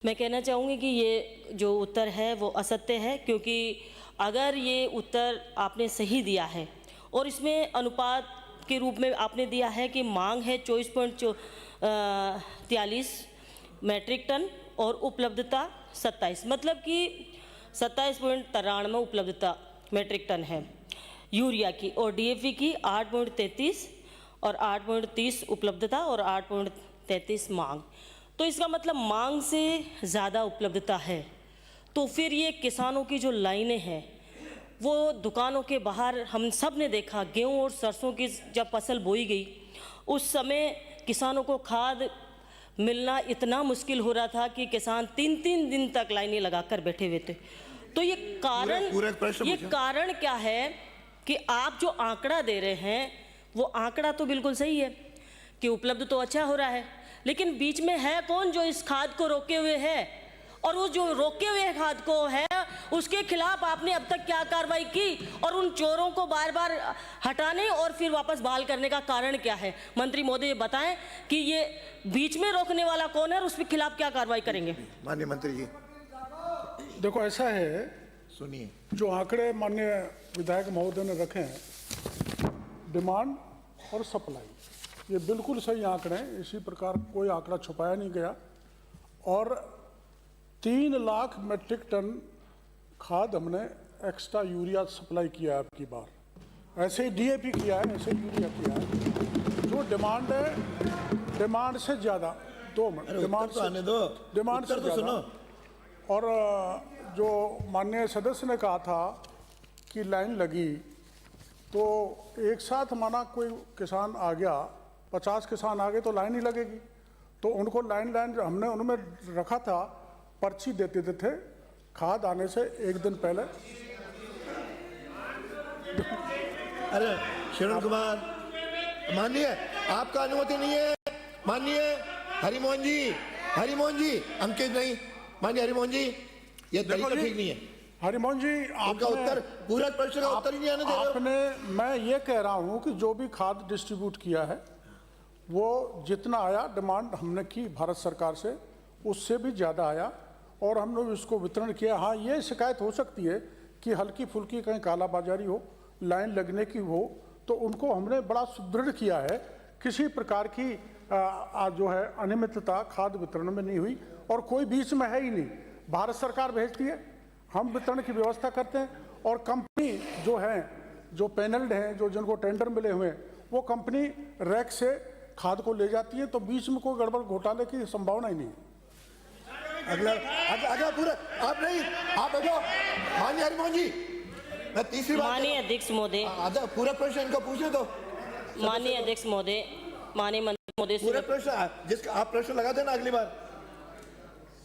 मैं कहना चाहूँगी कि ये जो उत्तर है वो असत्य है, क्योंकि अगर ये उत्तर आपने सही दिया है और इसमें अनुपात के रूप में आपने दिया है कि मांग है 24.43 मीट्रिक टन और उपलब्धता 27, मतलब कि 27.93 उपलब्धता मीट्रिक टन है यूरिया की, और डीएपी की 8.33 और 8.30 उपलब्धता और 8.33 मांग। तो इसका मतलब मांग से ज़्यादा उपलब्धता है। तो फिर ये किसानों की जो लाइनें हैं वो दुकानों के बाहर हम सब ने देखा, गेहूं और सरसों की जब फसल बोई गई उस समय किसानों को खाद मिलना इतना मुश्किल हो रहा था कि किसान 3-3 दिन तक लाइनें लगाकर बैठे हुए थे। तो ये कारण क्या है कि आप जो आंकड़ा दे रहे हैं वो आंकड़ा तो बिल्कुल सही है कि उपलब्ध तो अच्छा हो रहा है, लेकिन बीच में है कौन जो इस खाद को रोके हुए है, और वो जो रोके हुए खाद को है उसके खिलाफ आपने अब तक क्या कार्रवाई की, और उन चोरों को बार बार हटाने और फिर वापस बहाल करने का कारण क्या है? मंत्री महोदय ये बताएं कि ये बीच में रोकने वाला कौन है और उसके खिलाफ क्या कार्रवाई करेंगे? माननीय मंत्री जी, देखो ऐसा है, सुनिए, जो आंकड़े माननीय विधायक महोदय ने रखे हैं, डिमांड और सप्लाई, ये बिल्कुल सही आंकड़े हैं। इसी प्रकार कोई आंकड़ा छुपाया नहीं गया। और 3 लाख मीट्रिक टन खाद हमने एक्स्ट्रा यूरिया सप्लाई किया है आपकी बार, ऐसे ही डीएपी किया है, ऐसे यूरिया किया है। जो डिमांड है, डिमांड से ज़्यादा, डिमांड से ज़्यादा। और जो माननीय सदस्य ने कहा था कि लाइन लगी, तो एक साथ माना कोई किसान आ गया, 50 किसान आ गए तो लाइन ही लगेगी। तो उनको लाइन हमने उनमें रखा था, पर्ची देते थे खाद आने से एक दिन पहले। अरे श्रवण कुमार, माननीय आपका अनुमति नहीं है। माननीय हरिमोहन जी, अंकित नहीं, माननीय हरिमोहन जी, ये तरीका ठीक नहीं है। हरिमोहन जी, आपका उत्तर, पूरा प्रश्न का उत्तर ही नहीं आने दे रहे हो। मैं ये कह रहा हूँ कि जो भी खाद डिस्ट्रीब्यूट किया है वो जितना आया, डिमांड हमने की भारत सरकार से, उससे भी ज़्यादा आया और हमने उसको वितरण किया। हाँ, ये शिकायत हो सकती है कि हल्की फुल्की कहीं कालाबाजारी हो, लाइन लगने की हो, तो उनको हमने बड़ा सुदृढ़ किया है। किसी प्रकार की जो है अनियमितता खाद वितरण में नहीं हुई, और कोई बीच में है ही नहीं। भारत सरकार भेजती है, हम वितरण की व्यवस्था करते हैं, और कंपनी जो है, जो पैनल्ड हैं, जो जिनको टेंडर मिले हुए हैं, वो कंपनी रैक से खाद को ले जाती है। तो बीच में कोई गड़बड़ घोटाले की संभावना ही नहीं है। अगला पूरा आप नहीं, आप बैठो। माननीय हरिमोहन जी, मैं तीसरी बार, माननीय अध्यक्ष महोदय, पूरा प्रश्न इनको पूछने दो। माननीय अध्यक्ष महोदय, माननीय मंत्री महोदय, पूरा प्रश्न जिसका आप प्रश्न लगा देना अगली बार।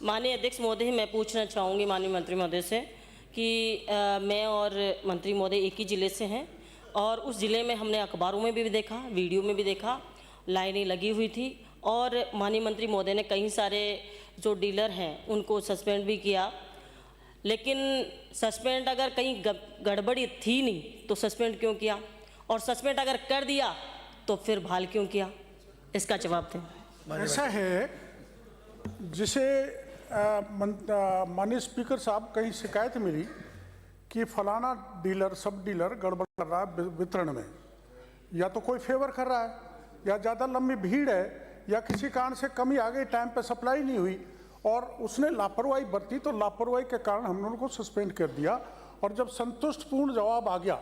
माननीय अध्यक्ष महोदय, मैं पूछना चाहूँगी माननीय मंत्री महोदय से कि मैं और मंत्री महोदय एक ही ज़िले से हैं, और उस ज़िले में हमने अखबारों में भी देखा, वीडियो में भी देखा, लाइनें लगी हुई थी, और माननीय मंत्री महोदय ने कई सारे जो डीलर हैं उनको सस्पेंड भी किया। लेकिन सस्पेंड अगर कहीं गड़बड़ी थी नहीं तो सस्पेंड क्यों किया, और सस्पेंड अगर कर दिया तो फिर बहाल क्यों किया? इसका जवाब दें। ऐसा है, जिसे माननीय स्पीकर साहब, कहीं शिकायत मिली कि फलाना डीलर, सब डीलर गड़बड़ कर रहा है वितरण में, या तो कोई फेवर कर रहा है, या ज़्यादा लंबी भीड़ है, या किसी कारण से कमी आ गई, टाइम पे सप्लाई नहीं हुई, और उसने लापरवाही बरती, तो लापरवाही के कारण हमने उनको सस्पेंड कर दिया, और जब संतुष्टपूर्ण जवाब आ गया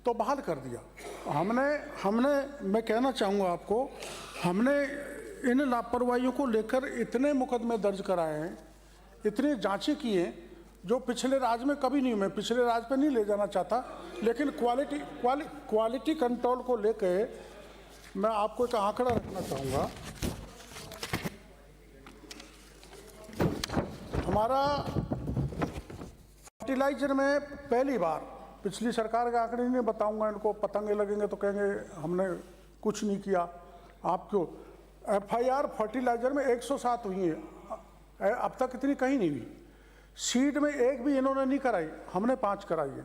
तो बहाल कर दिया। हमने मैं कहना चाहूँगा आपको, हमने इन लापरवाहियों को लेकर इतने मुकदमे दर्ज कराए हैं, इतनी जांचें की हैं जो पिछले राज में कभी नहीं। मैं पिछले राज पे नहीं ले जाना चाहता, लेकिन क्वालिटी कंट्रोल को लेकर मैं आपको एक आंकड़ा रखना चाहूँगा। हमारा फर्टिलाइजर में पहली बार, पिछली सरकार के आंकड़े नहीं बताऊंगा, इनको पतंगे लगेंगे तो कहेंगे हमने कुछ नहीं किया। आपको FIR फर्टिलाइजर में 107 हुई है, अब तक इतनी कहीं नहीं हुई। सीड में एक भी इन्होंने नहीं कराई, हमने 5 कराई है।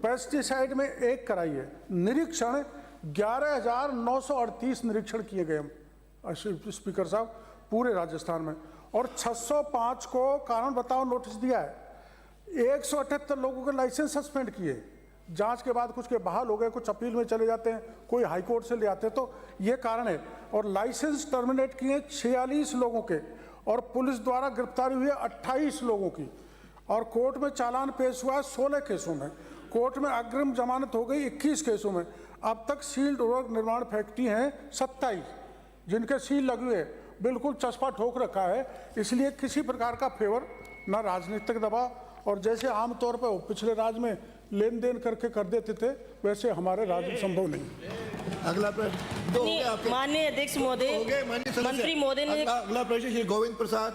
पेस्टिसाइड में 1 कराई है। निरीक्षण 11,938 निरीक्षण किए गए हम स्पीकर साहब पूरे राजस्थान में, और 605 को कारण बताओ नोटिस दिया है। 178 लोगों के लाइसेंस सस्पेंड किए, जांच के बाद कुछ के बहाल हो गए, कुछ अपील में चले जाते हैं, कोई हाई कोर्ट से ले आते हैं, तो ये कारण है। और लाइसेंस टर्मिनेट किए 46 लोगों के, और पुलिस द्वारा गिरफ्तारी हुई है 28 लोगों की, और कोर्ट में चालान पेश हुआ है 16 केसों में, कोर्ट में अग्रिम जमानत हो गई 21 केसों में। अब तक सील्ड उर्वरक निर्माण फैक्ट्री हैं 27 जिनके सील लगे हुए, बिल्कुल चस्पा ठोक रखा है। इसलिए किसी प्रकार का फेवर न राजनीतिक दबाव, और जैसे आमतौर पर पिछले राज में लेन देन करके कर देते थे, वैसे हमारे राज्य में संभव नहीं। अगला प्रश्न दो हो गए आपके। माननीय अध्यक्ष हो महोदय, गए माननीय सदस्य। मंत्री महोदय ने अगला प्रश्न श्री गोविंद प्रसाद